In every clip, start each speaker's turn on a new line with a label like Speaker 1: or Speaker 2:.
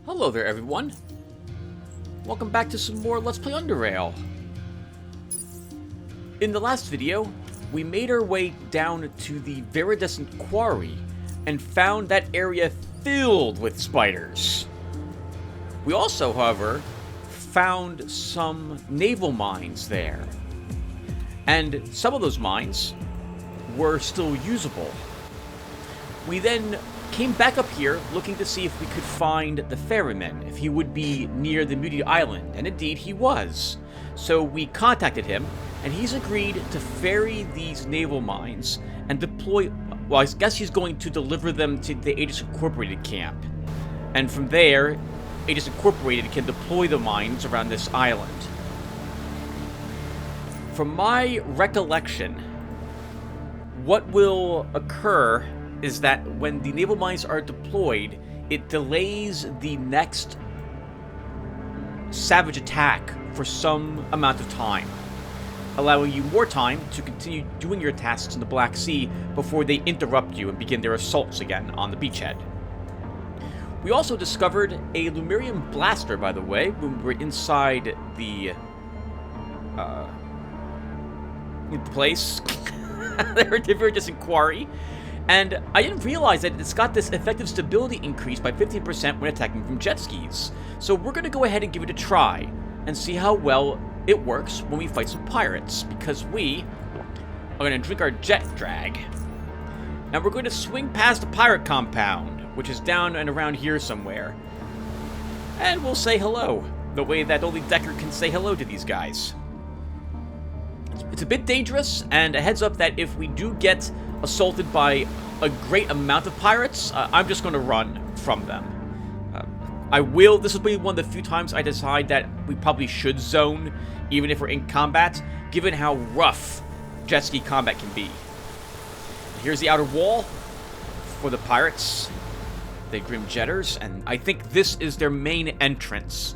Speaker 1: Hello there, everyone. Welcome back to some more Let's Play Underrail. In the last video, we made our way down to the Viridescent Quarry and found that area filled with spiders. We also, however, found some naval mines there. And some of those mines were still usable. We then came back up here looking to see if we could find the ferryman, if he would be near the Muti Island, and indeed he was. So we contacted him, and he's agreed to ferry these naval mines and deploy, well, I guess he's going to deliver them to the Aegis Incorporated camp. And from there, Aegis Incorporated can deploy the mines around this island. From my recollection, what will occur is that when the naval mines are deployed, it delays the next savage attack for some amount of time, allowing you more time to continue doing your tasks in the Black Sea before they interrupt you and begin their assaults again on the beachhead. We also discovered a Lemurian blaster, by the way, when we were inside the place. The Viridescent Quarry. And I didn't realize that it's got this effective stability increase by 15% when attacking from jet skis. So we're going to go ahead and give it a try and see how well it works when we fight some pirates. Because we are going to drink our jet drag. And we're going to swing past the pirate compound, which is down and around here somewhere. And we'll say hello, the way that only Decker can say hello to these guys. It's a bit dangerous, and a heads up that if we do get assaulted by a great amount of pirates, I'm just going to run from them. This will be one of the few times I decide that we probably should zone, even if we're in combat, given how rough jet ski combat can be. Here's the outer wall for the pirates, the Grim Jetters, and I think this is their main entrance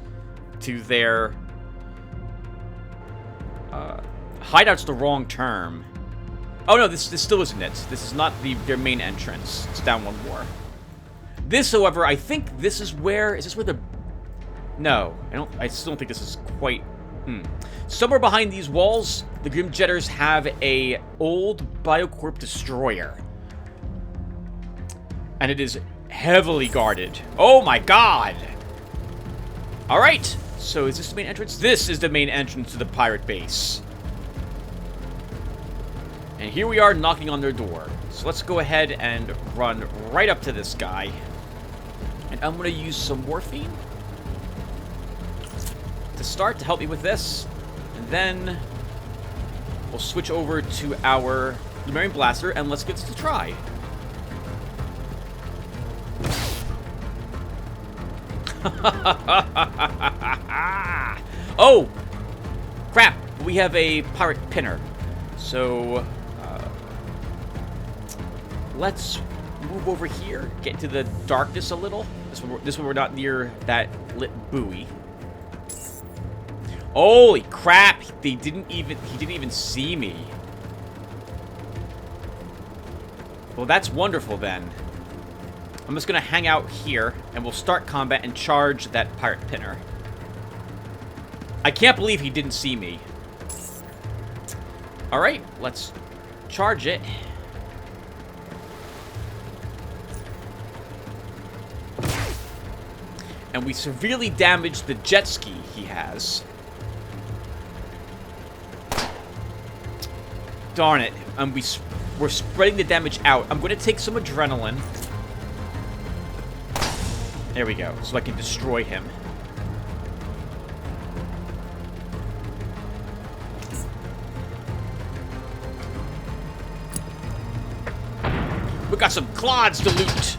Speaker 1: to their... hideout's the wrong term. Oh no, this still isn't it. This is not their main entrance. It's down one more. This, however, I think this is where... Is this where the... No, I still don't think this is quite... Somewhere behind these walls, the Grim Jetters have a old Biocorp destroyer. And it is heavily guarded. Oh my god! Alright, so is this the main entrance? This is the main entrance to the pirate base. And here we are knocking on their door. So let's go ahead and run right up to this guy. And I'm going to use some morphine to start to help me with this. And then we'll switch over to our Lemurian blaster and let's give this a try. Oh! Crap! We have a pirate pinner. So... let's move over here, get into the darkness a little. This one we're not near that lit buoy. Holy crap! He didn't even see me. Well, that's wonderful then. I'm just gonna hang out here, and we'll start combat and charge that pirate pinner. I can't believe he didn't see me. All right, let's charge it. And we severely damaged the jet ski he has. Darn it. And we're spreading the damage out. I'm going to take some adrenaline. There we go. So I can destroy him. We got some clods to loot.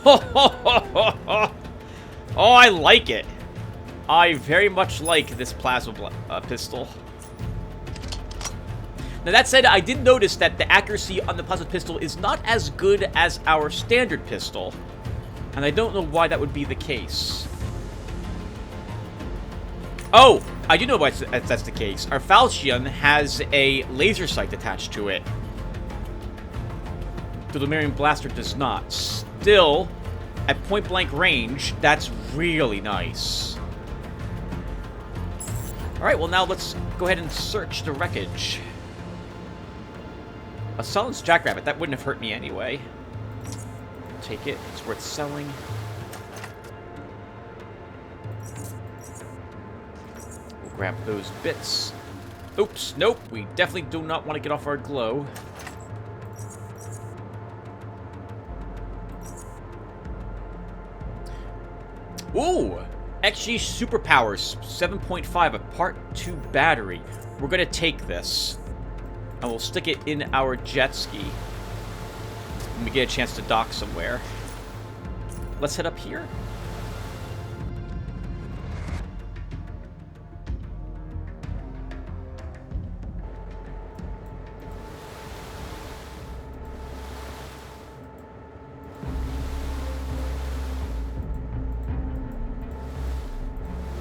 Speaker 1: Oh, I like it. I very much like this plasma pistol. Now, that said, I did notice that the accuracy on the plasma pistol is not as good as our standard pistol. And I don't know why that would be the case. Oh, I do know why that's the case. Our Falchion has a laser sight attached to it. The Lumorian blaster does not. Still, at point-blank range, that's really nice. Alright, well now let's go ahead and search the wreckage. A silenced jackrabbit, that wouldn't have hurt me anyway. Take it, it's worth selling. We'll grab those bits. Oops, nope, we definitely do not want to get off our glow. Ooh! XG Superpowers 7.5, a Part 2 battery. We're going to take this, and we'll stick it in our jet ski when we get a chance to dock somewhere. Let's head up here.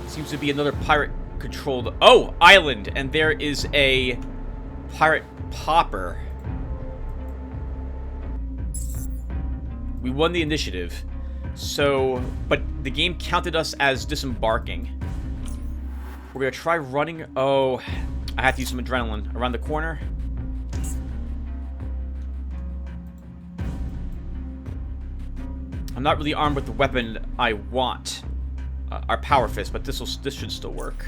Speaker 1: Seems to be another pirate-controlled... Oh! Island! And there is a pirate popper. We won the initiative. So... But the game counted us as disembarking. We're gonna try running... Oh... I have to use some adrenaline. Around the corner. I'm not really armed with the weapon I want. Our power fist, but this should still work.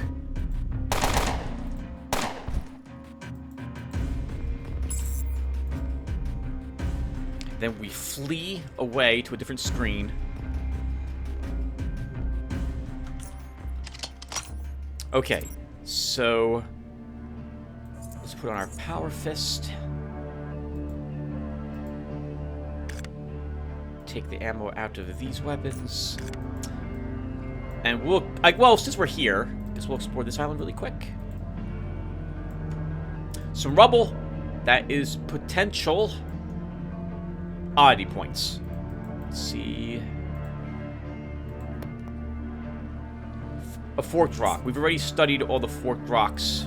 Speaker 1: Then we flee away to a different screen. Okay, so let's put on our power fist. Take the ammo out of these weapons. And we'll, well, since we're here, I guess we'll explore this island really quick. Some rubble. That is potential oddity points. Let's see. A forked rock. We've already studied all the forked rocks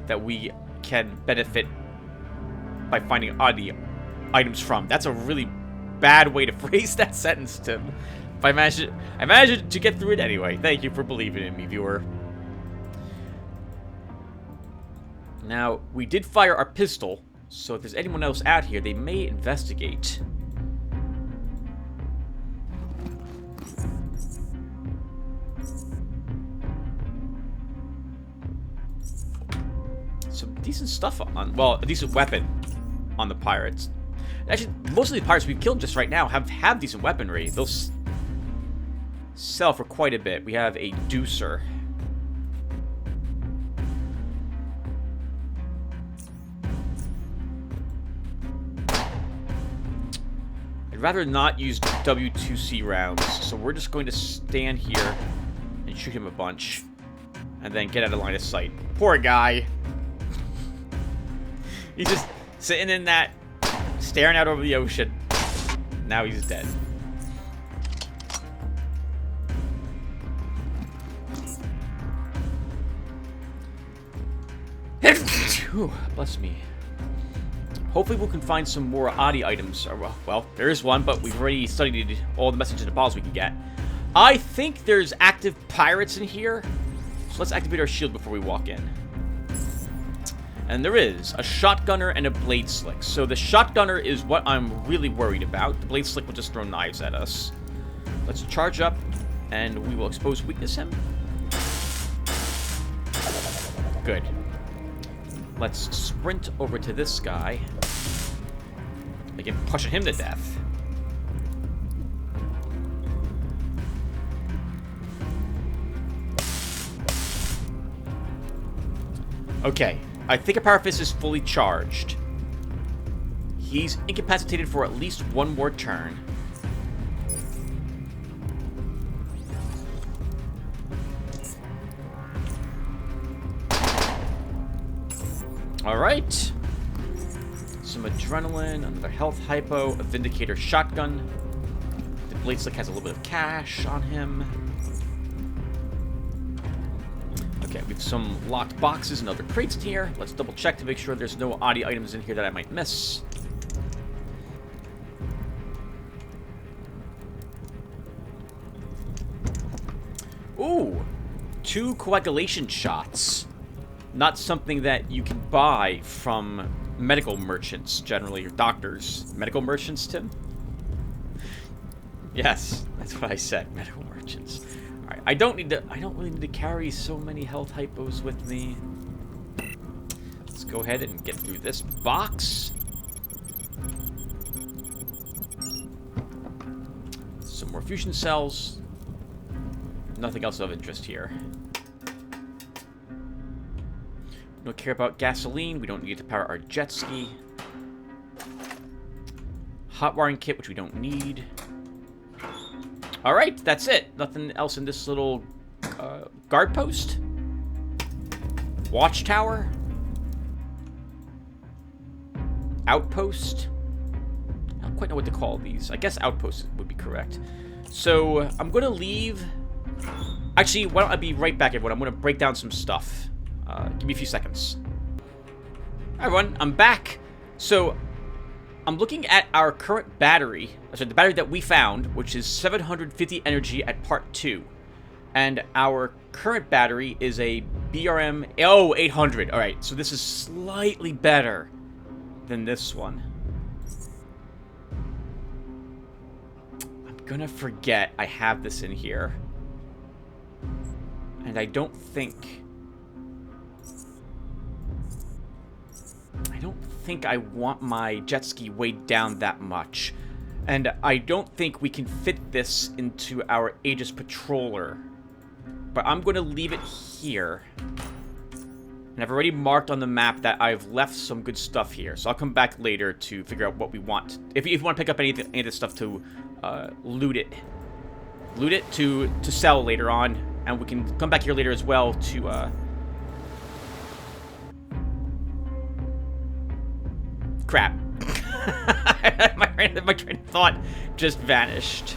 Speaker 1: that we can benefit by finding oddity items from. That's a really bad way to phrase that sentence, Tim. I managed to get through it anyway. Thank you for believing in me, viewer. Now, we did fire our pistol, so if there's anyone else out here, they may investigate. Some decent stuff on, well, a decent weapon on the pirates. Actually, most of the pirates we've killed just right now have decent weaponry. They'll sell for quite a bit. We have a deucer. I'd rather not use W2C rounds, so we're just going to stand here and shoot him a bunch, and then get out of line of sight. Poor guy. He's just sitting in that, staring out over the ocean. Now he's dead. Whew, bless me. Hopefully we can find some more oddity items. Well, there is one, but we've already studied all the messages and bottles we can get. I think there's active pirates in here. So let's activate our shield before we walk in. And there is a shotgunner and a blade slick. So the shotgunner is what I'm really worried about. The blade slick will just throw knives at us. Let's charge up, and we will expose weakness him. Good. Let's sprint over to this guy. Begin pushing him to death. Okay, I think a power fist is fully charged. He's incapacitated for at least one more turn. Alright. Some adrenaline, another health hypo, a Vindicator shotgun. The blade slick has a little bit of cash on him. Okay, we have some locked boxes and other crates in here. Let's double check to make sure there's no oddity items in here that I might miss. Ooh, 2 coagulation shots. Not something that you can buy from medical merchants, generally, or doctors. Medical merchants, Tim? Yes, that's what I said, medical merchants. Alright, I don't really need to carry so many health hypos with me. Let's go ahead and get through this box. Some more fusion cells. Nothing else of interest here. We don't care about gasoline. We don't need to power our jet ski. Hot wiring kit, which we don't need. Alright, that's it. Nothing else in this little guard post. Watchtower. Outpost. I don't quite know what to call these. I guess outpost would be correct. So, I'm going to leave... Actually, why don't I be right back, everyone? I'm going to break down some stuff. Give me a few seconds. Hi, everyone. I'm back. So, I'm looking at our current battery. Sorry, the battery that we found, which is 750 energy at part 2. And our current battery is a BRM... Oh, 800. All right, so this is slightly better than this one. I'm going to forget I have this in here. And I don't think I want my jet ski weighed down that much. And I don't think we can fit this into our Aegis Patroller. But I'm going to leave it here. And I've already marked on the map that I've left some good stuff here. So I'll come back later to figure out what we want. If you want to pick up any of this stuff to loot it. Loot it to sell later on. And we can come back here later as well to crap. my train of thought just vanished.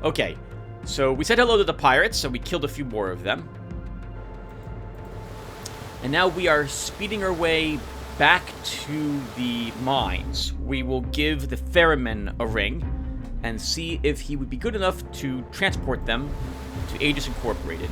Speaker 1: Okay, so we said hello to the pirates, so we killed a few more of them. And now we are speeding our way back to the mines. We will give the ferryman a ring and see if he would be good enough to transport them to Aegis Incorporated.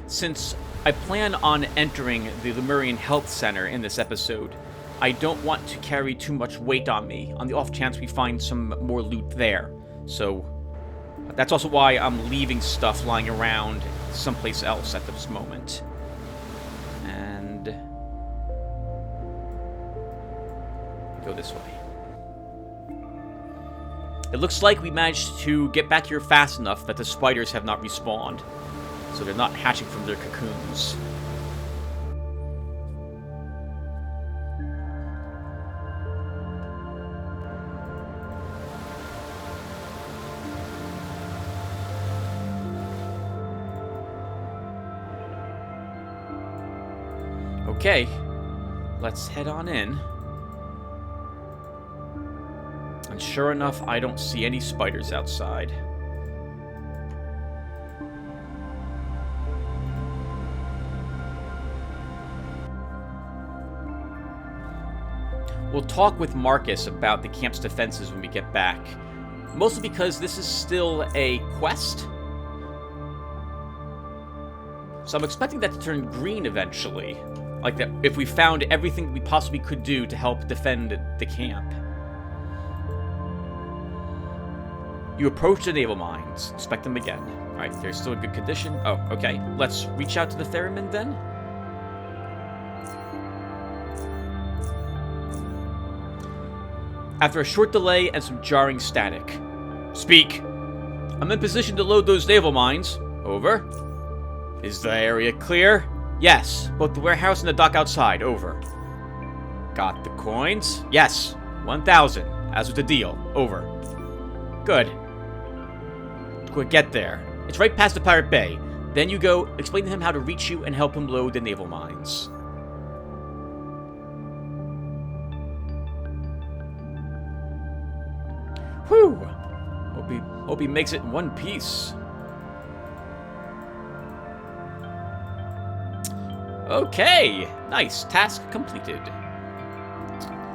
Speaker 1: Since I plan on entering the Lemurian Health Center in this episode, I don't want to carry too much weight on me, on the off chance we find some more loot there. So, that's also why I'm leaving stuff lying around someplace else at this moment. And... go this way. It looks like we managed to get back here fast enough that the spiders have not respawned. So they're not hatching from their cocoons. Okay, let's head on in. And sure enough, I don't see any spiders outside. We'll talk with Marcus about the camp's defenses when we get back. Mostly because this is still a quest. So I'm expecting that to turn green eventually. Like that, if we found everything we possibly could do to help defend the camp. You approach the naval mines. Inspect them again. Alright, they're still in good condition. Oh, okay. Let's reach out to the ferryman then. After a short delay and some jarring static. Speak. I'm in position to load those naval mines. Over. Is the area clear? Yes. Both the warehouse and the dock outside. Over. Got the coins? Yes. 1,000. As with the deal. Over. Good. Get there. It's right past the Pirate Bay. Then you go, explain to him how to reach you and help him load the naval mines. Whew. Hope he makes it in one piece. Okay, nice. Task completed.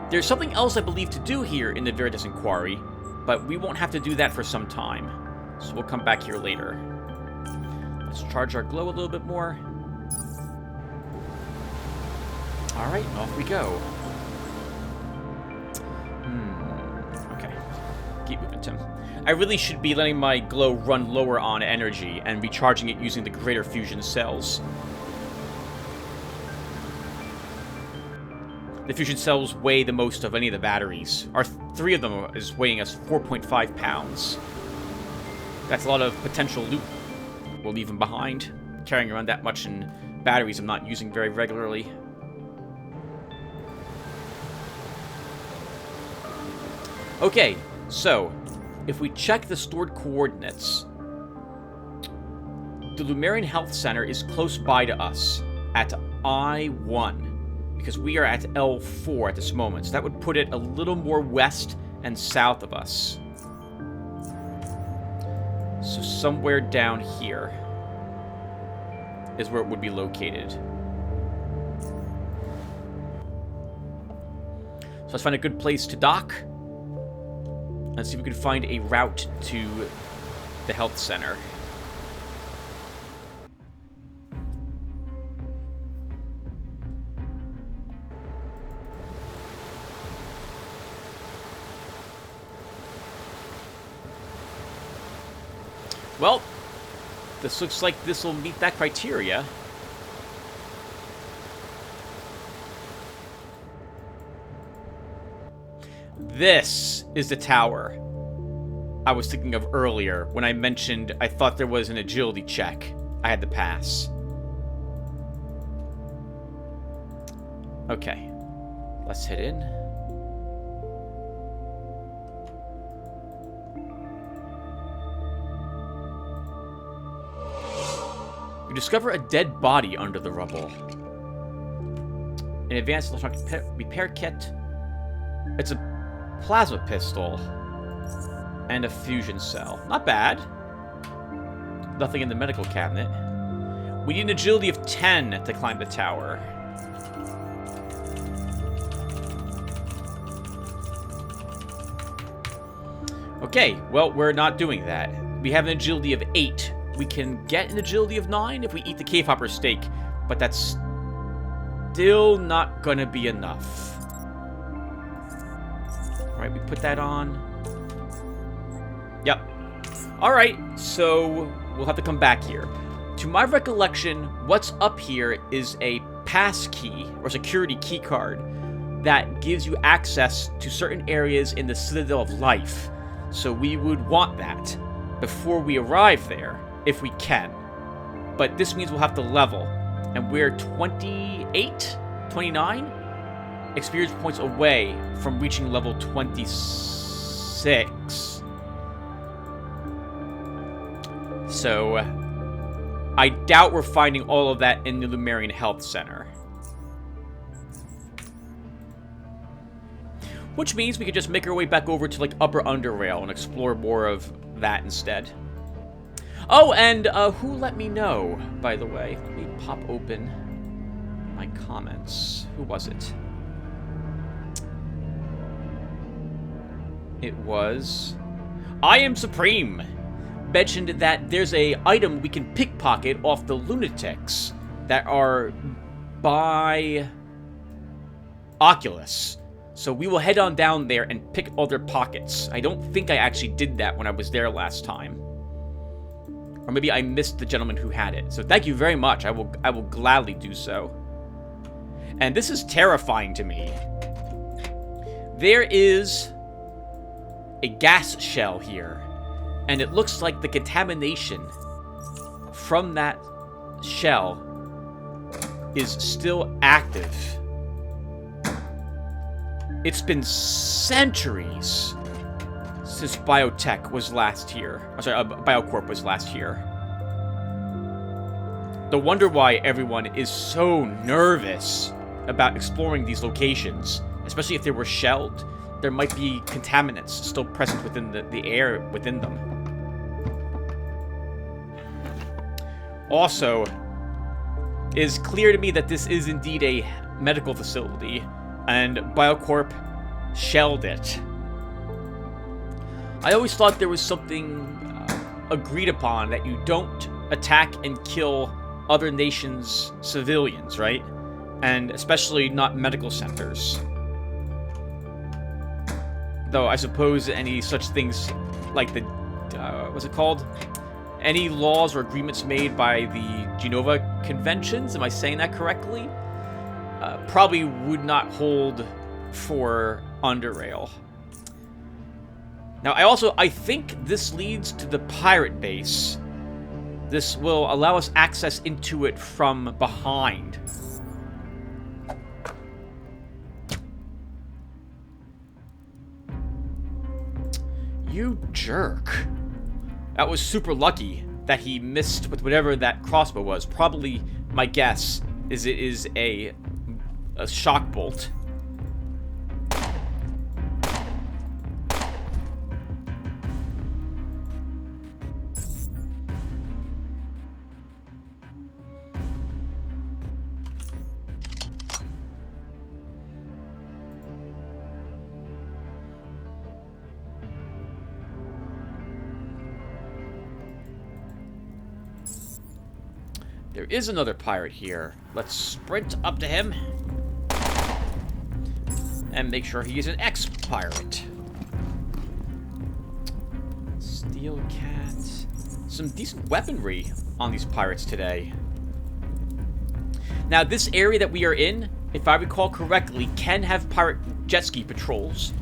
Speaker 1: There's something else I believe to do here in the Viridescent Quarry, but we won't have to do that for some time. So we'll come back here later. Let's charge our glow a little bit more. Alright, off we go. Okay. Keep moving, Tim. I really should be letting my glow run lower on energy and recharging it using the greater fusion cells. The fusion cells weigh the most of any of the batteries. Our 3 of them is weighing us 4.5 pounds. That's a lot of potential loot we'll leave them behind. Carrying around that much in batteries I'm not using very regularly. Okay, so if we check the stored coordinates, the Lumorian Health Center is close by to us at I1. Because we are at L4 at this moment. So that would put it a little more west and south of us. So somewhere down here is where it would be located. So let's find a good place to dock. Let's see if we can find a route to the health center. Well, this looks like this will meet that criteria. This is the tower I was thinking of earlier when I mentioned I thought there was an agility check I had to pass. Okay, let's head in. Discover a dead body under the rubble. An advanced electronic repair kit. It's a plasma pistol. And a fusion cell. Not bad. Nothing in the medical cabinet. We need an agility of 10 to climb the tower. Okay, well, we're not doing that. We have an agility of 8. We can get an agility of 9 if we eat the cave hopper steak, but that's still not gonna be enough. Alright, we put that on. Yep. Alright, so we'll have to come back here. To my recollection, what's up here is a pass key, or security key card, that gives you access to certain areas in the Citadel of Life. So we would want that before we arrive there. If we can. But this means we'll have to level. And we're 28? 29? Experience points away from reaching level 26. So, I doubt we're finding all of that in the Lumorian Health Center. Which means we could just make our way back over to, like, Upper Underrail and explore more of that instead. Oh, and who let me know, by the way? Let me pop open my comments. Who was it? It was I Am Supreme. Mentioned that there's a item we can pickpocket off the lunatics that are by Oculus. So we will head on down there and pick all their pockets. I don't think I actually did that when I was there last time. Or maybe I missed the gentleman who had it. So thank you very much. I will gladly do so. And this is terrifying to me. There is a gas shell here. And it looks like the contamination from that shell is still active. It's been centuries since Biotech was last here. I'm sorry, Biocorp was last here. No wonder why everyone is so nervous about exploring these locations, especially if they were shelled. There might be contaminants still present within the air within them. Also, it is clear to me that this is indeed a medical facility, and Biocorp shelled it. I always thought there was something agreed upon that you don't attack and kill other nations' civilians, right? And especially not medical centers. Though I suppose any such things like the, what's it called? Any laws or agreements made by the Geneva Conventions, am I saying that correctly? Probably would not hold for Underrail. Now, I think this leads to the pirate base. This will allow us access into it from behind. You jerk. That was super lucky that he missed with whatever that crossbow was. Probably, my guess, is it is a shock bolt. There is another pirate here. Let's sprint up to him. And make sure he is an ex-pirate. Steel Cat. Some decent weaponry on these pirates today. Now, this area that we are in, if I recall correctly, can have pirate jet ski patrols.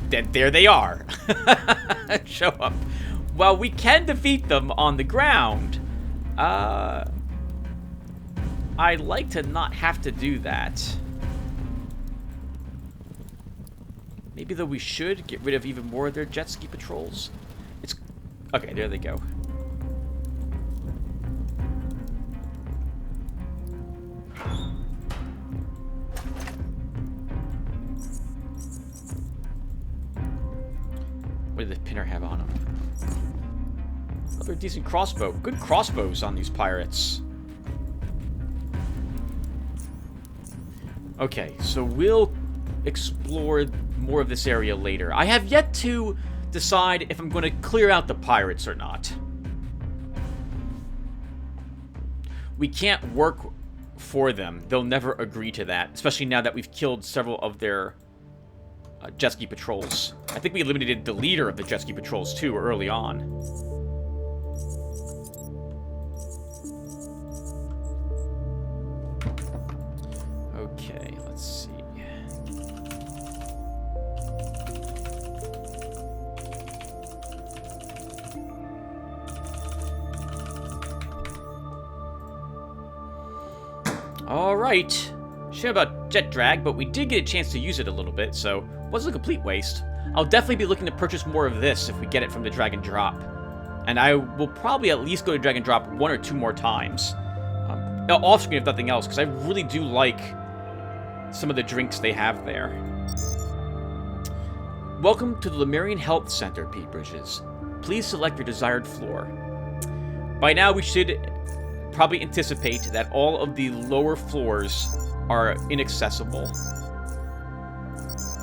Speaker 1: Then there they are. Show up. Well, we can defeat them on the ground. I'd like to not have to do that. Maybe though we should get rid of even more of their jet ski patrols. It's okay, there they go. What did the pinner have on him? Another decent crossbow. Good crossbows on these pirates. Okay, so we'll explore more of this area later. I have yet to decide if I'm going to clear out the pirates or not. We can't work for them. They'll never agree to that, especially now that we've killed several of their jet ski patrols. I think we eliminated the leader of the jet ski patrols, too, early on. Okay, let's see. Alright. Shame about jet drag, but we did get a chance to use it a little bit, so wasn't a complete waste. I'll definitely be looking to purchase more of this if we get it from the drag and drop. And I will probably at least go to drag and drop 1 or 2 more times. Off screen if nothing else, because I really do like some of the drinks they have there. Welcome to the Lemurian Health Center, Pete Bridges. Please select your desired floor. By now, we should probably anticipate that all of the lower floors are inaccessible.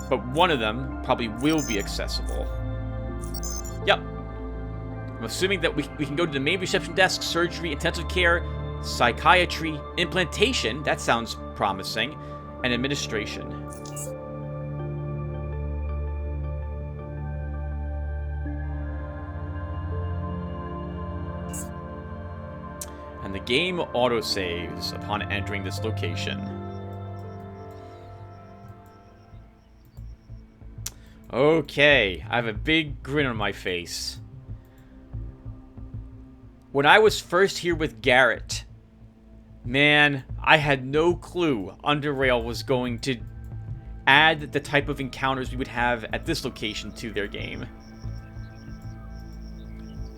Speaker 1: But one of them probably will be accessible. Yep. I'm assuming that we can go to the main reception desk, surgery, intensive care, psychiatry, implantation, that sounds promising, and administration. And the game autosaves upon entering this location. Okay, I have a big grin on my face. When I was first here with Garrett, man, I had no clue Underrail was going to add the type of encounters we would have at this location to their game.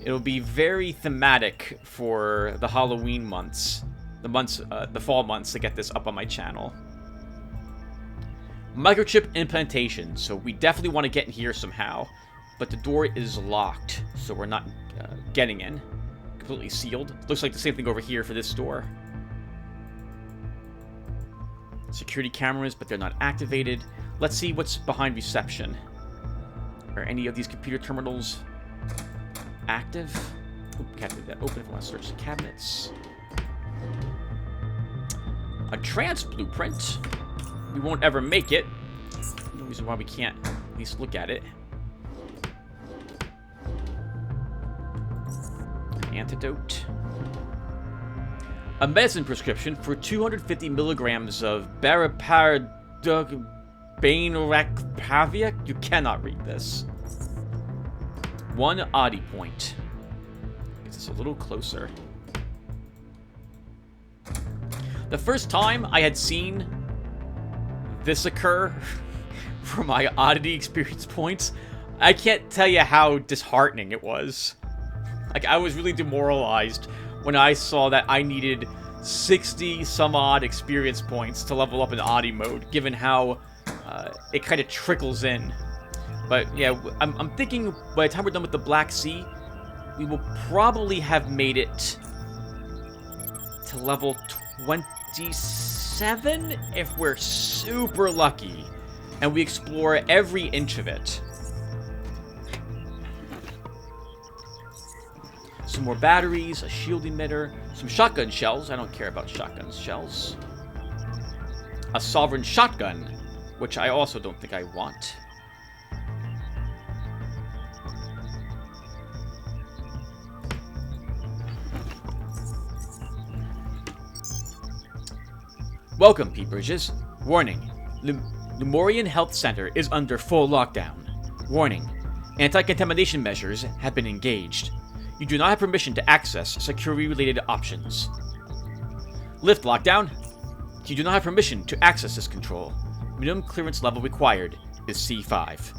Speaker 1: It'll be very thematic for the Halloween months, the fall months to get this up on my channel. Microchip implantation, so we definitely want to get in here somehow, but the door is locked, so we're not getting in. Completely sealed. Looks like the same thing over here for this door. Security cameras, but they're not activated. Let's see what's behind reception. Are any of these computer terminals active? Oop, can't leave that open if I want to search the cabinets. A trance blueprint. We won't ever make it. No reason why we can't at least look at it. An antidote. A medicine prescription for 250 milligrams of Bariparadugbainracpavia. You cannot read this. 1 oddity point. Gets us a little closer. The first time I had seen this occur for my oddity experience points, I can't tell you how disheartening it was. Like, I was really demoralized when I saw that I needed 60 some odd experience points to level up in oddity mode, given how it kind of trickles in. But yeah, I'm thinking by the time we're done with the Black Sea, we will probably have made it to level 27 if we're super lucky and we explore every inch of it. Some more batteries, a shield emitter, some shotgun shells. I don't care about shotgun shells. A sovereign shotgun, which I also don't think I want. Welcome, Peepridges. Warning. Lumorian Health Center is under full lockdown. Warning. Anti-contamination measures have been engaged. You do not have permission to access security-related options. Lift lockdown. You do not have permission to access this control. Minimum clearance level required is C5.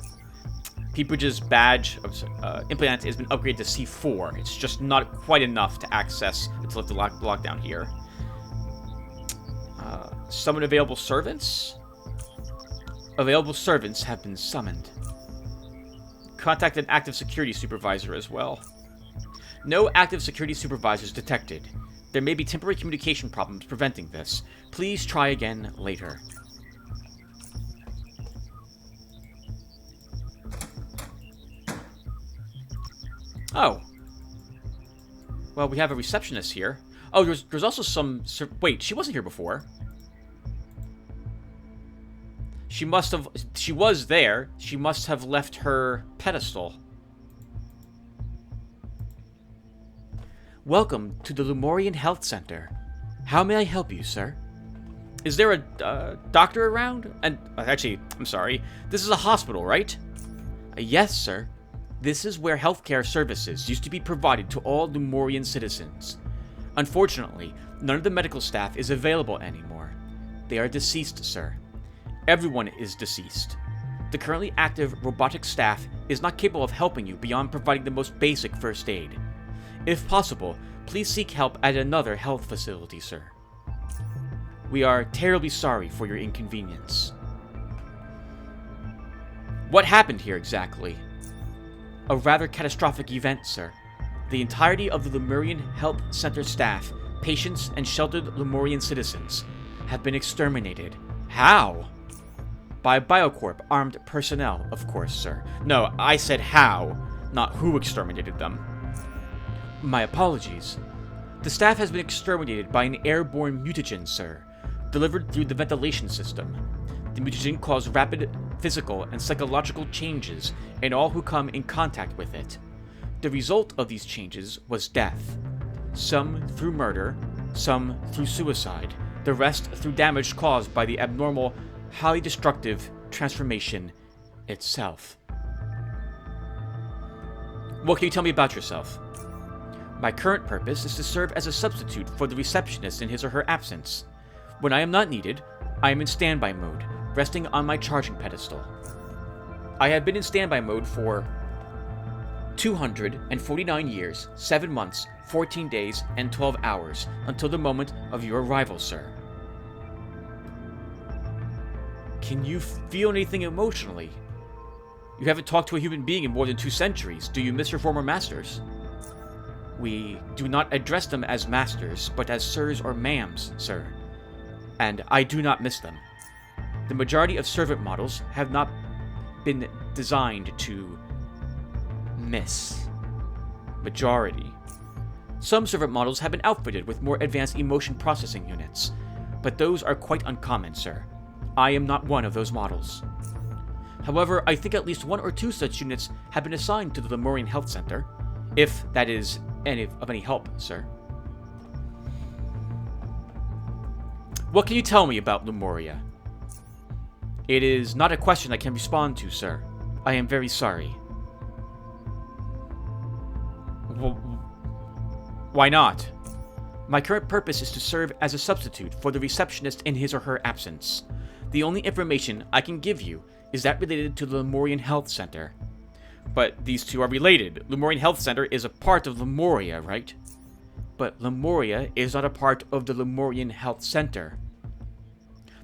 Speaker 1: Peepridge's badge implant has been upgraded to C4. It's just not quite enough to access to lift the lockdown here. Summon available servants. Available servants have been summoned. Contact an active security supervisor as well. No active security supervisors detected. There may be temporary communication problems preventing this. Please try again later. Oh. Well, we have a receptionist here. Oh, there's also some... Wait, she wasn't here before. She must have... She was there. She must have left her pedestal. Welcome to the Lumorian Health Center. How may I help you, sir? Is there a doctor around? And actually, I'm sorry. This is a hospital, right? Yes, sir. This is where healthcare services used to be provided to all Lumorian citizens. Unfortunately, none of the medical staff is available anymore. They are deceased, sir. Everyone is deceased. The currently active robotic staff is not capable of helping you beyond providing the most basic first aid. If possible, please seek help at another health facility, sir. We are terribly sorry for your inconvenience. What happened here exactly? A rather catastrophic event, sir. The entirety of the Lemurian Health Center staff, patients, and sheltered Lumorian citizens have been exterminated. How? By Biocorp armed personnel, of course, sir. No, I said how, not who exterminated them. My apologies. The staff has been exterminated by an airborne mutagen, sir, delivered through the ventilation system. The mutagen caused rapid physical and psychological changes in all who come in contact with it. The result of these changes was death. Some through murder, some through suicide, the rest through damage caused by the abnormal, highly destructive transformation itself. What can you tell me about yourself? My current purpose is to serve as a substitute for the receptionist in his or her absence. When I am not needed, I am in standby mode, resting on my charging pedestal. I have been in standby mode for 249 years, 7 months, 14 days, and 12 hours, until the moment of your arrival, sir. Can you feel anything emotionally? You haven't talked to a human being in more than 2 centuries. Do you miss your former masters? We do not address them as masters, but as sirs or ma'ams, sir. and I do not miss them. The majority of servant models have not been designed to miss. Majority. Some servant models have been outfitted with more advanced emotion processing units, but those are quite uncommon, sir. I am not one of those models. However, I think at least 1 or 2 such units have been assigned to the Lumorian Health Center, if that is of any help, sir. What can you tell me about Lumoria? It is not a question I can respond to, sir. I am very sorry. Why not? My current purpose is to serve as a substitute for the receptionist in his or her absence. The only information I can give you is that related to the Lumorian Health Center. But these two are related. Lumorian Health Center is a part of Lemuria, right? But Lemuria is not a part of the Lumorian Health Center.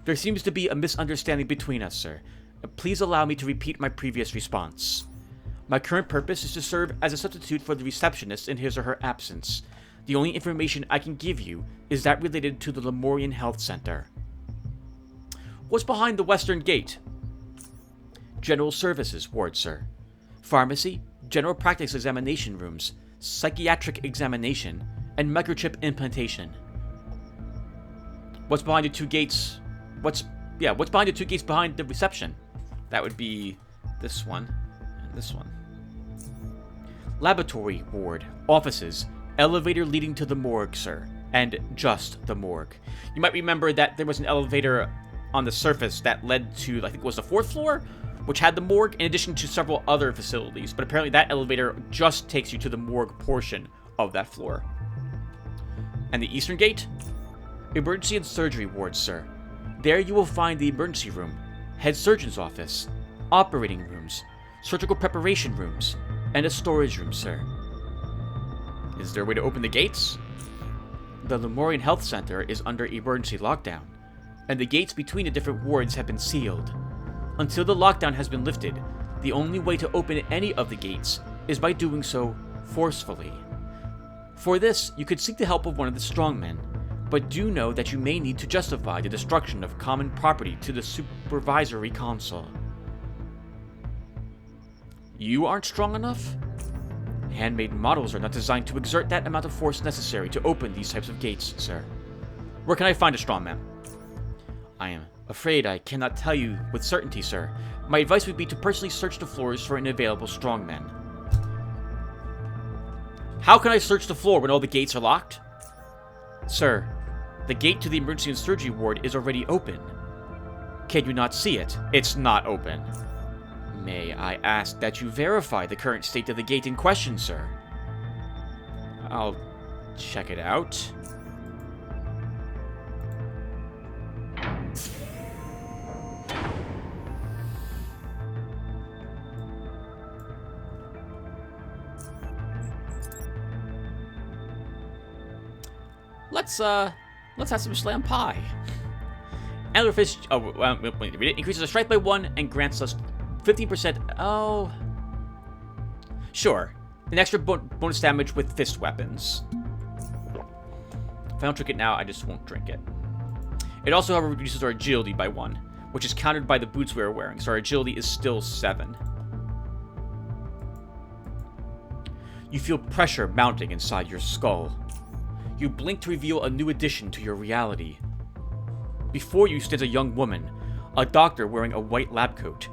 Speaker 1: There seems to be a misunderstanding between us, sir. Please allow me to repeat my previous response. My current purpose is to serve as a substitute for the receptionist in his or her absence. The only information I can give you is that related to the Lumorian Health Center. What's behind the western gate? General Services Ward, sir. Pharmacy, General Practice Examination Rooms, Psychiatric Examination, and Microchip Implantation. What's behind the 2 gates? What's behind the 2 gates behind the reception? That would be this one and this one. Laboratory Ward, Offices, Elevator leading to the morgue, sir. And just the morgue. You might remember that there was an elevator on the surface that led to, I think it was the 4th floor, which had the morgue in addition to several other facilities, but apparently that elevator just takes you to the morgue portion of that floor. And the eastern gate? Emergency and Surgery Ward, sir. There you will find the emergency room, head surgeon's office, operating rooms, surgical preparation rooms, and a storage room, sir. Is there a way to open the gates? The Lumorian Health Center is under emergency lockdown, and the gates between the different wards have been sealed. Until the lockdown has been lifted, the only way to open any of the gates is by doing so forcefully. For this, you could seek the help of one of the strongmen, but do know that you may need to justify the destruction of common property to the Supervisory Council. You aren't strong enough? Handmaiden models are not designed to exert that amount of force necessary to open these types of gates, sir. Where can I find a strongman? I am afraid I cannot tell you with certainty, sir. My advice would be to personally search the floors for an available strongman. How can I search the floor when all the gates are locked? Sir, the gate to the emergency and surgery ward is already open. Can you not see it? It's not open. May I ask that you verify the current state of the gate in question, sir? I'll check it out. Let's have some slam pie. Anglerfish, increases our strike by 1 and grants us 15%. Oh, sure. An extra bonus damage with fist weapons. If I don't drink it now, I just won't drink it. It also, however, reduces our agility by 1, which is countered by the boots we are wearing, so our agility is still 7. You feel pressure mounting inside your skull. You blink to reveal a new addition to your reality. Before you stands a young woman, a doctor wearing a white lab coat.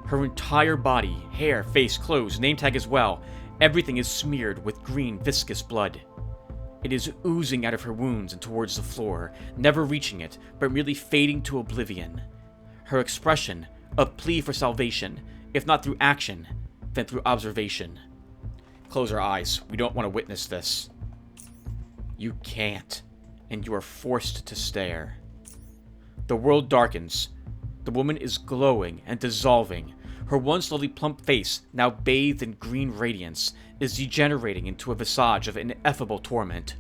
Speaker 1: Her entire body, hair, face, clothes, name tag as well, everything is smeared with green, viscous blood. It is oozing out of her wounds and towards the floor, never reaching it, but merely fading to oblivion. Her expression, a plea for salvation, if not through action, then through observation. Close our eyes. We don't want to witness this. You can't, and you are forced to stare. The world darkens. The woman is glowing and dissolving. Her once lovely plump face, now bathed in green radiance, is degenerating into a visage of ineffable torment.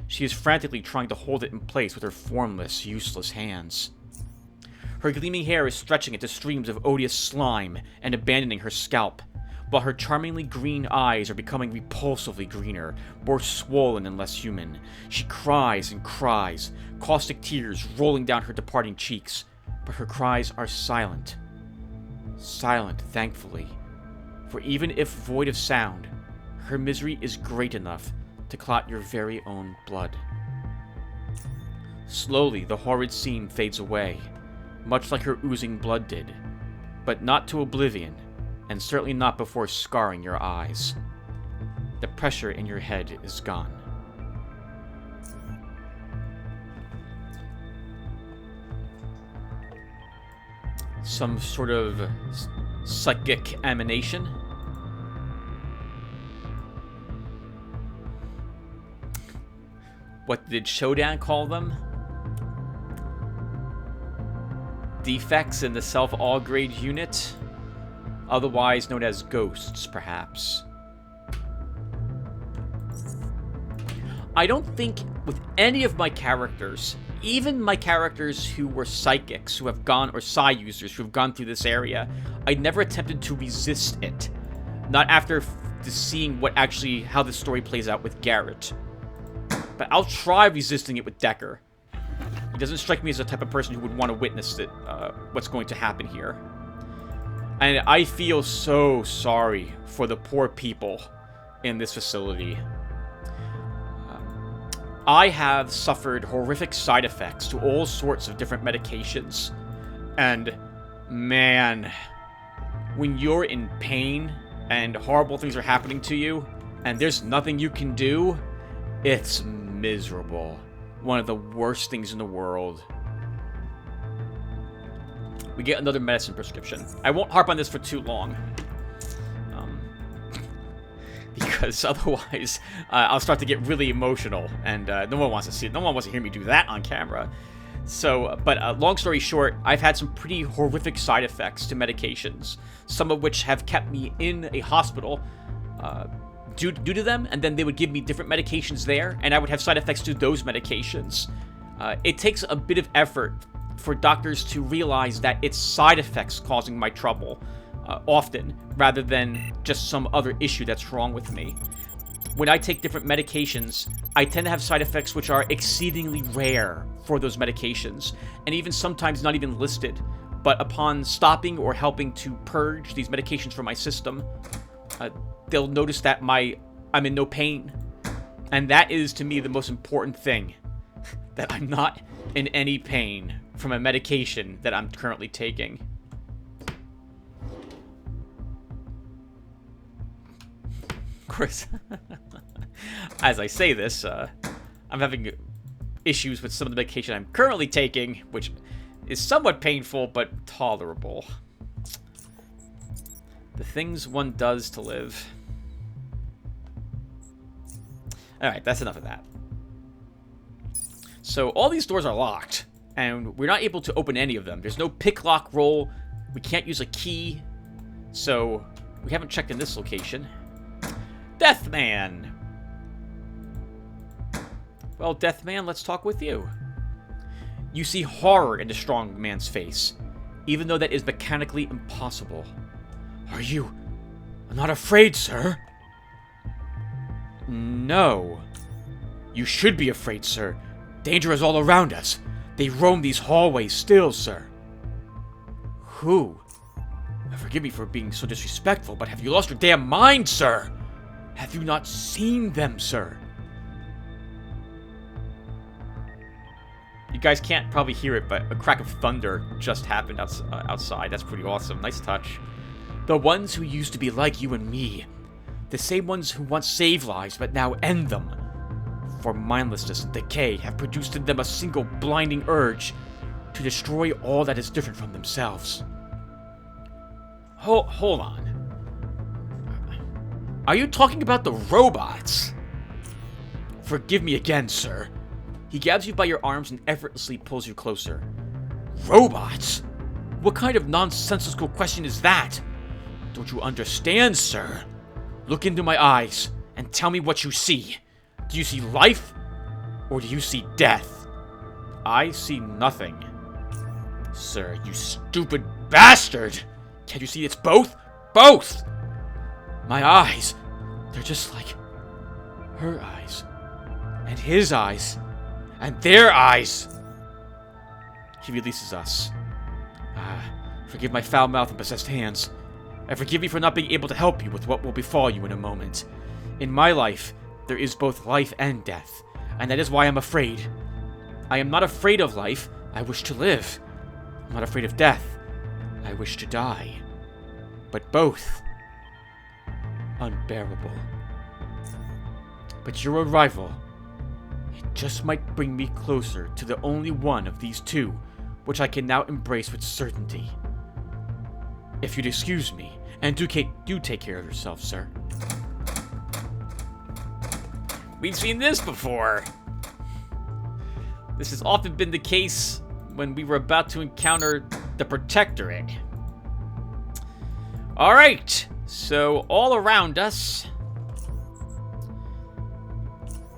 Speaker 1: She is frantically trying to hold it in place with her formless, useless hands. Her gleaming hair is stretching into streams of odious slime and abandoning her scalp. while her charmingly green eyes are becoming repulsively greener, more swollen and less human. She cries and cries, caustic tears rolling down her departing cheeks, but her cries are silent. Silent, thankfully, for even if void of sound, her misery is great enough to clot your very own blood. Slowly, the horrid scene fades away, much like her oozing blood did, but not to oblivion, and certainly not before scarring your eyes. The pressure in your head is gone. Some sort of psychic emanation. What did Shodan call them? Defects in the self-all-grade unit? Otherwise known as ghosts, perhaps. I don't think with any of my characters, even my characters who were psychics, who have gone, or psi users who have gone through this area, I never attempted to resist it. Not after seeing how the story plays out with Garrett. But I'll try resisting it with Decker. He doesn't strike me as the type of person who would want to witness it, what's going to happen here. And I feel so sorry for the poor people in this facility. I have suffered horrific side effects to all sorts of different medications. And, man, when you're in pain and horrible things are happening to you, and there's nothing you can do, it's miserable. One of the worst things in the world. We get another medicine prescription. I won't harp on this for too long. Because otherwise, I'll start to get really emotional, and no one wants to see it. No one wants to hear me do that on camera. So, but long story short, I've had some pretty horrific side effects to medications, some of which have kept me in a hospital due to them, and then they would give me different medications there, and I would have side effects to those medications. It takes a bit of effort for doctors to realize that it's side effects causing my trouble. Often, rather than just some other issue that's wrong with me. When I take different medications, I tend to have side effects which are exceedingly rare for those medications, and even sometimes not even listed. But upon stopping or helping to purge these medications from my system, they'll notice that I'm in no pain. And that is, to me, the most important thing. That I'm not in any pain from a medication that I'm currently taking. Of course, as I say this, I'm having issues with some of the medication I'm currently taking, which is somewhat painful, but tolerable. The things one does to live. Alright, that's enough of that. So, all these doors are locked, and we're not able to open any of them. There's no pick lock roll. We can't use a key. So, we haven't checked in this location. Deathman! Well, Deathman, let's talk with you. You see horror in the strong man's face, even though that is mechanically impossible. Are you not afraid, sir? No. You should be afraid, sir. Danger is all around us. They roam these hallways still, sir. Who? Forgive me for being so disrespectful, but have you lost your damn mind, sir? Have you not seen them, sir? You guys can't probably hear it, but a crack of thunder just happened outside. That's pretty awesome. Nice touch. The ones who used to be like you and me. The same ones who once saved lives, but now end them. For mindlessness and decay have produced in them a single blinding urge to destroy all that is different from themselves. Hold on. Are you talking about the robots? Forgive me again, sir. He grabs you by your arms and effortlessly pulls you closer. Robots? What kind of nonsensical question is that? Don't you understand, sir? Look into my eyes and tell me what you see. Do you see life or do you see death? I see nothing. Sir, you stupid bastard! Can't you see it's both? Both! My eyes, they're just like her eyes, and his eyes, and their eyes. He releases us. Forgive my foul mouth and possessed hands. I forgive you for not being able to help you with what will befall you in a moment. In my life, there is both life and death, and that is why I'm afraid. I am not afraid of life. I wish to live. I'm not afraid of death. I wish to die. But both unbearable. But your arrival, it just might bring me closer to the only one of these two, which I can now embrace with certainty. If you'd excuse me, and do take care of yourself, sir. We've seen this before. This has often been the case when we were about to encounter the Protectorate. Alright, so all around us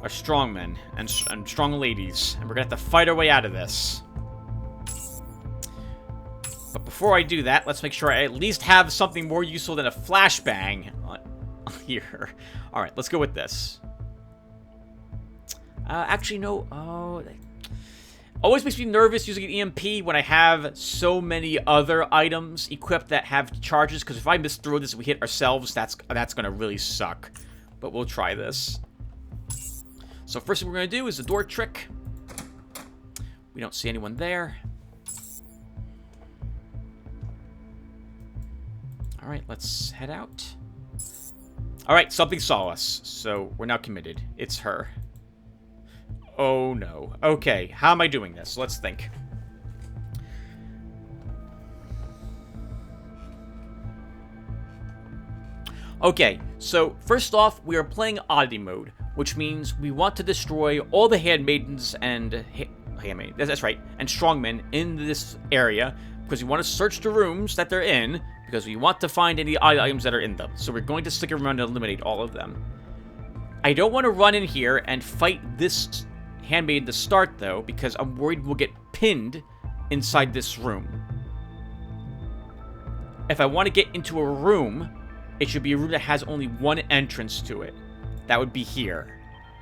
Speaker 1: are strongmen and strong ladies, and we're gonna have to fight our way out of this. But before I do that, let's make sure I at least have something more useful than a flashbang here. Alright, let's go with this. Actually, no. Oh, always makes me nervous using an EMP when I have so many other items equipped that have charges, because if I misthrow this and we hit ourselves, that's gonna really suck. But we'll try this. So first thing we're gonna do is the door trick. We don't see anyone there. Alright, let's head out. Alright, something saw us, so we're now committed. It's her. Oh no. Okay, how am I doing this? Let's think. Okay, so first off, we are playing oddity mode, which means we want to destroy all the handmaidens and that's right, and strongmen in this area, because we want to search the rooms that they're in, because we want to find any items that are in them. So we're going to stick around and eliminate all of them. I don't want to run in here and fight this handmaiden to start, though, because I'm worried we'll get pinned inside this room. If I want to get into a room, it should be a room that has only one entrance to it. That would be here.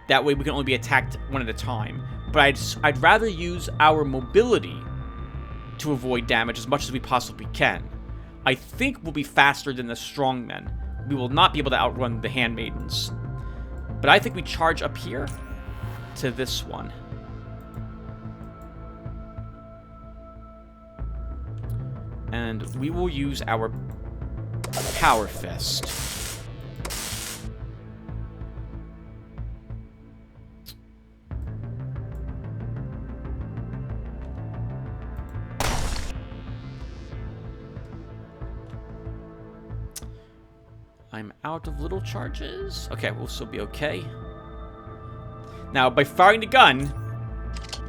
Speaker 1: That way we can only be attacked one at a time. But I'd rather use our mobility to avoid damage as much as we possibly can. I think we'll be faster than the strongmen. We will not be able to outrun the handmaidens. But I think we charge up here to this one. And we will use our Power Fist. I'm out of little charges. Okay, we'll still be okay. Now, by firing the gun,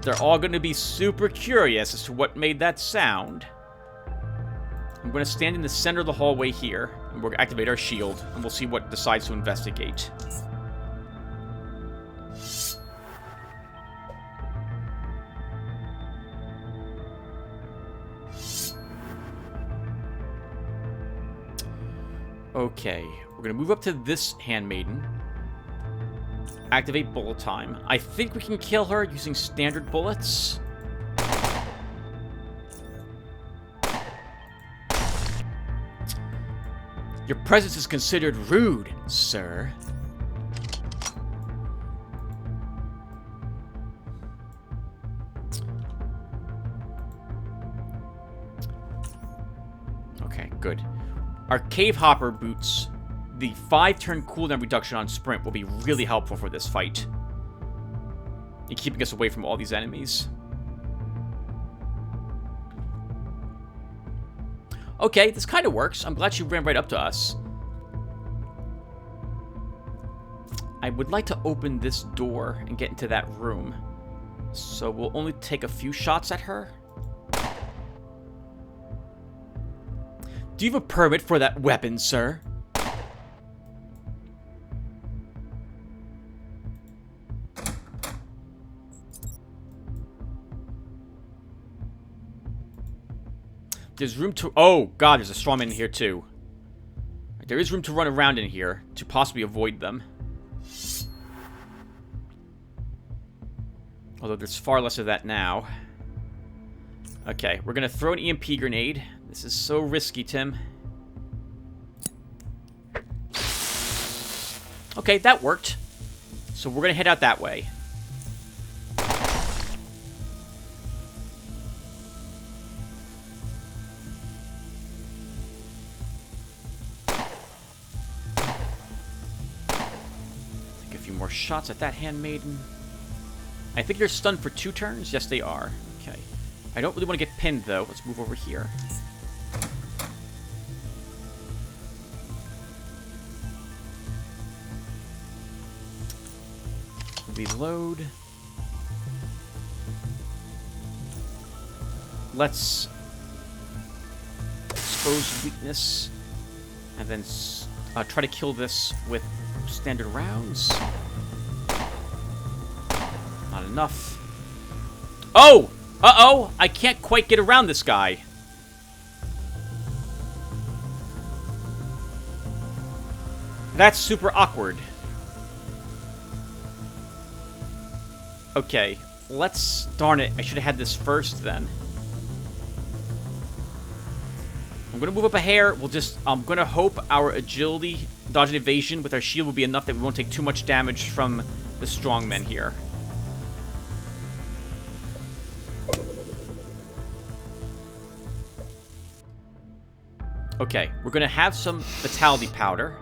Speaker 1: they're all going to be super curious as to what made that sound. I'm going to stand in the center of the hallway here, and we're going to activate our shield, and we'll see what decides to investigate. Okay, we're going to move up to this handmaiden. Activate bullet time. I think we can kill her using standard bullets. Your presence is considered rude, sir. Okay, good. Our Cave Hopper boots, the 5-turn cooldown reduction on sprint will be really helpful for this fight. In keeping us away from all these enemies. Okay, this kind of works. I'm glad she ran right up to us. I would like to open this door and get into that room. So we'll only take a few shots at her. Do you have a permit for that weapon, sir? There's room to... Oh, God, there's a strongman in here, too. I There is room to run around in here to possibly avoid them. Although there's far less of that now. Okay, we're going to throw an EMP grenade. This is so risky, Tim. Okay, that worked. So we're going to head out that way. Take a few more shots at that Handmaiden. I think they're stunned for 2 turns. Yes, they are. Okay. I don't really want to get pinned, though. Let's move over here. Reload. Let's expose weakness. And then try to kill this with standard rounds. Not enough. Oh! Uh-oh! I can't quite get around this guy. That's super awkward. Okay, let's... Darn it, I should have had this first then. I'm gonna move up a hair. We'll just... I'm gonna hope our agility, dodge and evasion with our shield will be enough that we won't take too much damage from the strongmen here. Okay, we're gonna have some vitality powder.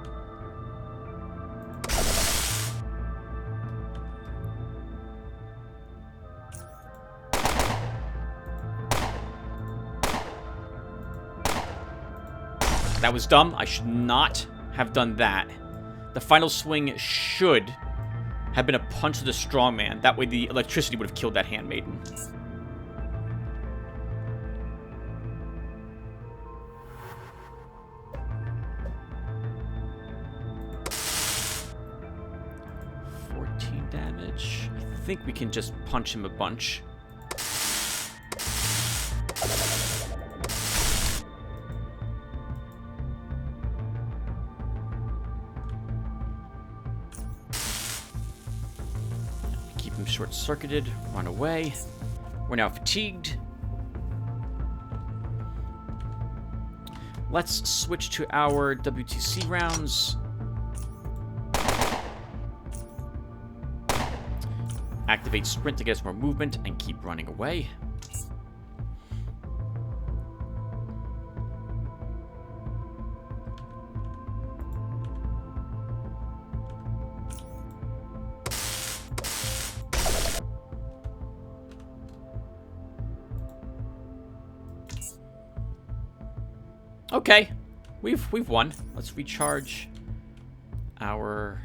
Speaker 1: That was dumb. I should not have done that. The final swing should have been a punch to the strongman. That way the electricity would have killed that Handmaiden. Damage. I think we can just punch him a bunch. Keep him short-circuited. Run away. We're now fatigued. Let's switch to our WTC rounds. Activate sprint to get us more movement and keep running away. Okay, we've won. Let's recharge our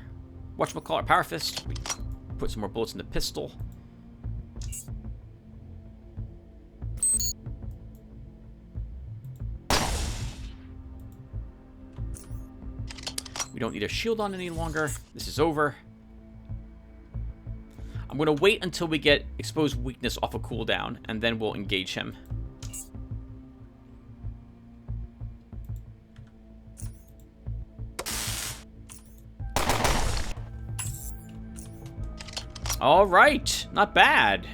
Speaker 1: whatchamacallit, Power Fist. We put some more bullets in the pistol. We don't need a shield on any longer. This is over. I'm going to wait until we get exposed weakness off a cooldown, and then we'll engage him. All right, not bad.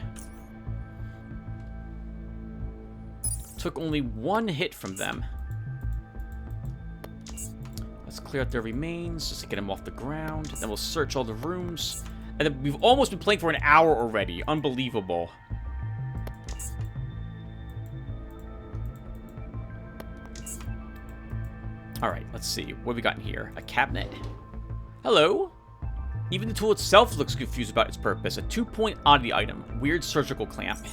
Speaker 1: Took only 1 hit from them. Let's clear out their remains just to get them off the ground. Then we'll search all the rooms. And then we've almost been playing for an hour already. Unbelievable. All right, let's see. What have we got in here? A cabinet. Hello. Even the tool itself looks confused about its purpose. A 2-point oddity item. Weird surgical clamp.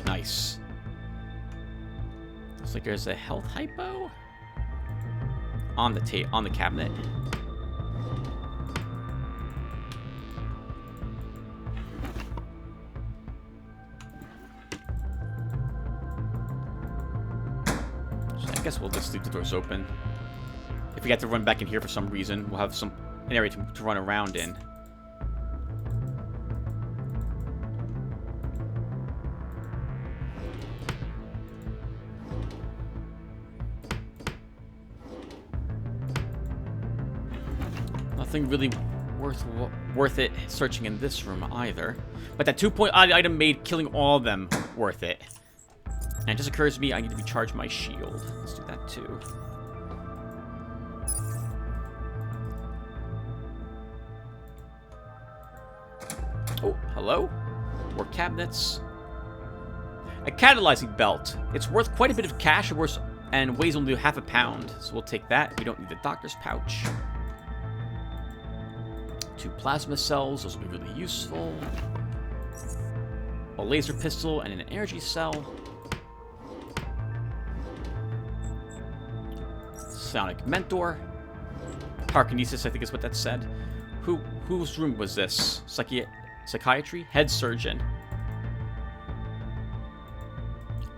Speaker 1: Nice. Looks like there's a health hypo on the cabinet. So I guess we'll just leave the doors open. If we have to run back in here for some reason, we'll have an area to run around in. Nothing really worth it searching in this room either. But that 2-point item made killing all of them worth it. And it just occurs to me I need to recharge my shield. Let's do that too. Oh, hello? More cabinets. A catalyzing belt. It's worth quite a bit of cash and weighs only half a pound. So we'll take that. We don't need the doctor's pouch. 2 plasma cells. Those will be really useful. A laser pistol and an energy cell. Sonic Mentor. Parakinesis, I think is what that said. Whose room was this? Psychiatry? Head surgeon.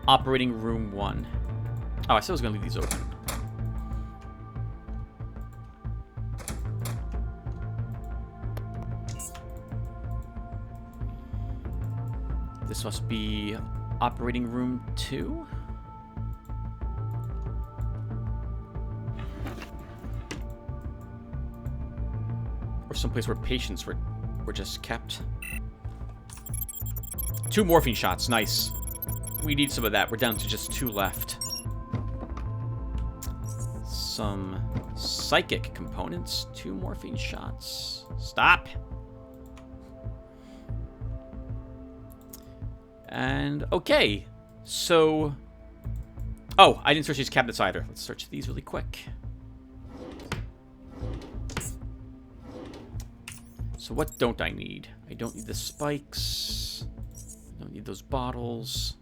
Speaker 1: Operating room 1. Oh, I said I was going to leave these open. This must be operating room 2. Or someplace where patients were just kept. 2 morphine shots, nice. We need some of that. We're down to just 2 left. Some psychic components. 2 morphine shots. Stop! And, okay. So... Oh, I didn't search these cabinets either. Let's search these really quick. So what don't I need? I don't need the spikes. I don't need those bottles.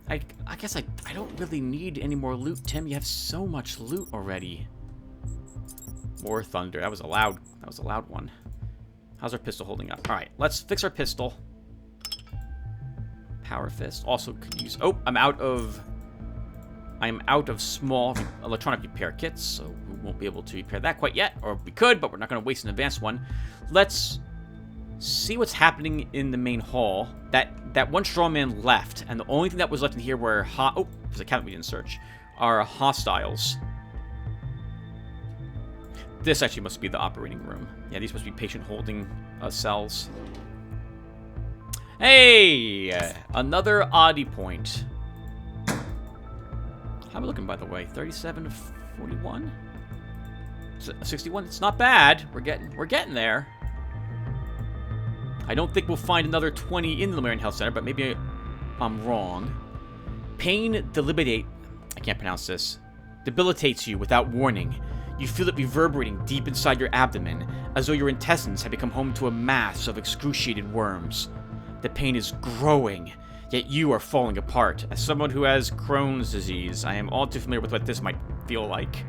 Speaker 1: I guess I don't really need any more loot, Tim. You have so much loot already. More thunder. That was a loud one. How's our pistol holding up? All right, let's fix our pistol. Power fist. Also could use. Oh, I'm out of small electronic repair kits, so we won't be able to repair that quite yet. Or we could, but we're not going to waste an advanced one. Let's see what's happening in the main hall. That one straw man left, and the only thing that was left in here were there's a cabinet we didn't search. Are hostiles. This actually must be the operating room. Yeah, these must be patient holding cells. Hey, another oddie point. How are we looking, by the way? 37 to 41? 61? It's not bad. We're getting there. I don't think we'll find another 20 in the Lemurian Health Center, but maybe I'm wrong. Pain I can't pronounce this. Debilitates you without warning. You feel it reverberating deep inside your abdomen, as though your intestines have become home to a mass of excruciating worms. The pain is growing, yet you are falling apart. As someone who has Crohn's disease, I am all too familiar with what this might feel like.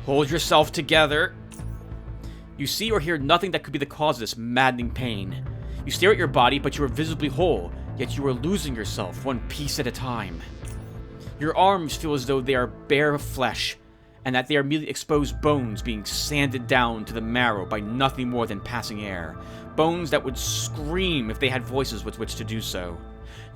Speaker 1: Hold yourself together. You see or hear nothing that could be the cause of this maddening pain. You stare at your body, but you are visibly whole, yet you are losing yourself one piece at a time. Your arms feel as though they are bare of flesh, and that they are merely exposed bones being sanded down to the marrow by nothing more than passing air. Bones that would scream if they had voices with which to do so.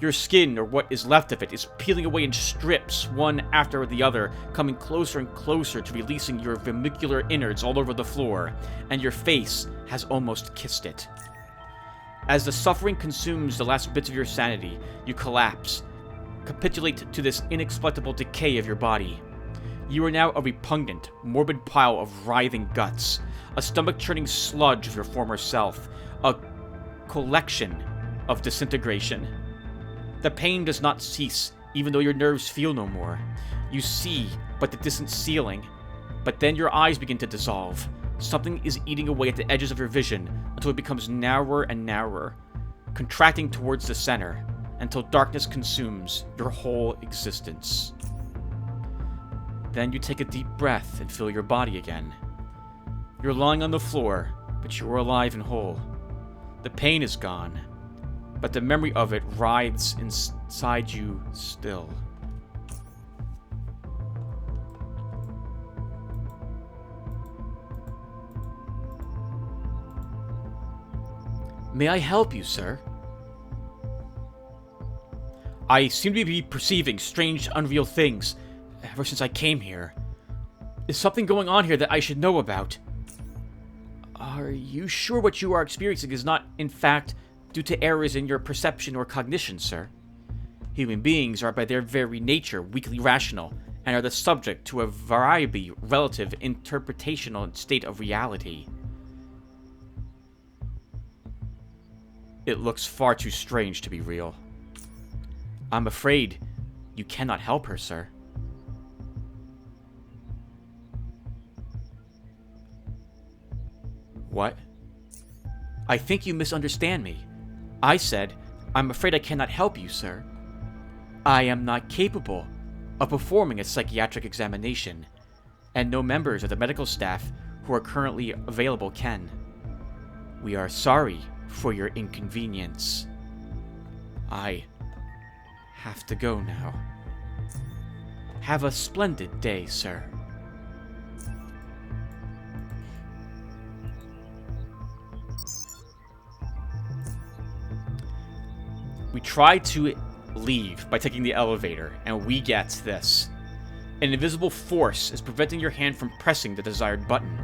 Speaker 1: Your skin, or what is left of it, is peeling away in strips, one after the other, coming closer and closer to releasing your vermicular innards all over the floor, and your face has almost kissed it. As the suffering consumes the last bits of your sanity, you collapse, capitulate to this inexplicable decay of your body. You are now a repugnant, morbid pile of writhing guts, a stomach-churning sludge of your former self, a collection of disintegration. The pain does not cease, even though your nerves feel no more. You see but the distant ceiling, but then your eyes begin to dissolve. Something is eating away at the edges of your vision until it becomes narrower and narrower, contracting towards the center, until darkness consumes your whole existence. Then you take a deep breath and feel your body again. You're lying on the floor, but you are alive and whole. The pain is gone, but the memory of it writhes inside you still. May I help you, sir? I seem to be perceiving strange, unreal things ever since I came here. Is something going on here that I should know about? Are you sure what you are experiencing is not, in fact, due to errors in your perception or cognition, sir? Human beings are by their very nature weakly rational, and are the subject to a variably relative interpretational state of reality. It looks far too strange to be real. I'm afraid you cannot help her, sir. What? I think you misunderstand me. I said, I'm afraid I cannot help you, sir. I am not capable of performing a psychiatric examination, and no members of the medical staff who are currently available can. We are sorry for your inconvenience. I have to go now. Have a splendid day, sir. We try to leave by taking the elevator, and we get this. An invisible force is preventing your hand from pressing the desired button.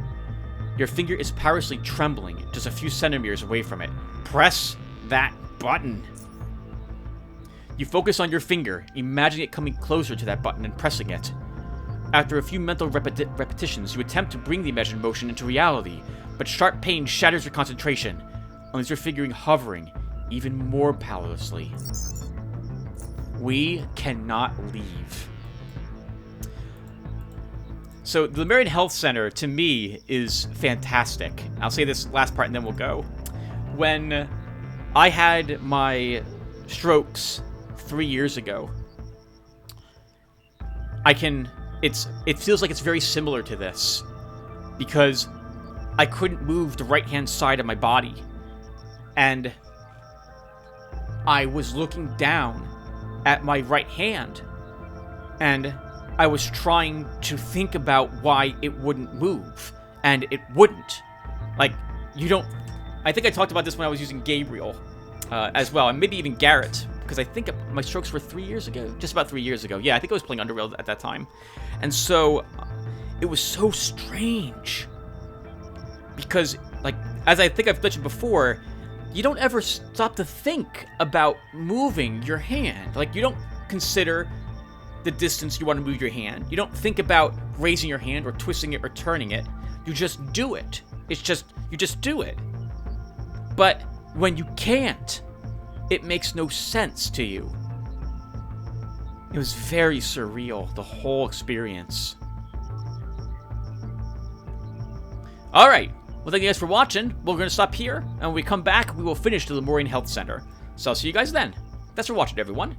Speaker 1: Your finger is powerlessly trembling just a few centimeters away from it. Press that button. You focus on your finger, imagining it coming closer to that button and pressing it. After a few mental repetitions, you attempt to bring the imagined motion into reality, but sharp pain shatters your concentration, unless your finger hovering even more powerlessly. We cannot leave. So the Lemurian Health Center, to me, is fantastic. I'll say this last part and then we'll go. When I had my strokes 3 years ago, it feels like it's very similar to this, because I couldn't move the right-hand side of my body, and I was looking down at my right hand, and I was trying to think about why it wouldn't move, and it wouldn't. Like, you don't... I think I talked about this when I was using Gabriel as well, and maybe even Garrett, because I think my strokes were 3 years ago, just about 3 years ago. Yeah, I think I was playing Underrail at that time. And so, it was so strange, because, like, as I think I've mentioned before, you don't ever stop to think about moving your hand. Like, you don't consider the distance you want to move your hand. You don't think about raising your hand or twisting it or turning it. You just do it. You just do it. But when you can't, it makes no sense to you. It was very surreal, the whole experience. Alright. Well, thank you guys for watching. We're going to stop here, and when we come back, we will finish the Lemurian Health Center. So I'll see you guys then. Thanks for watching, everyone.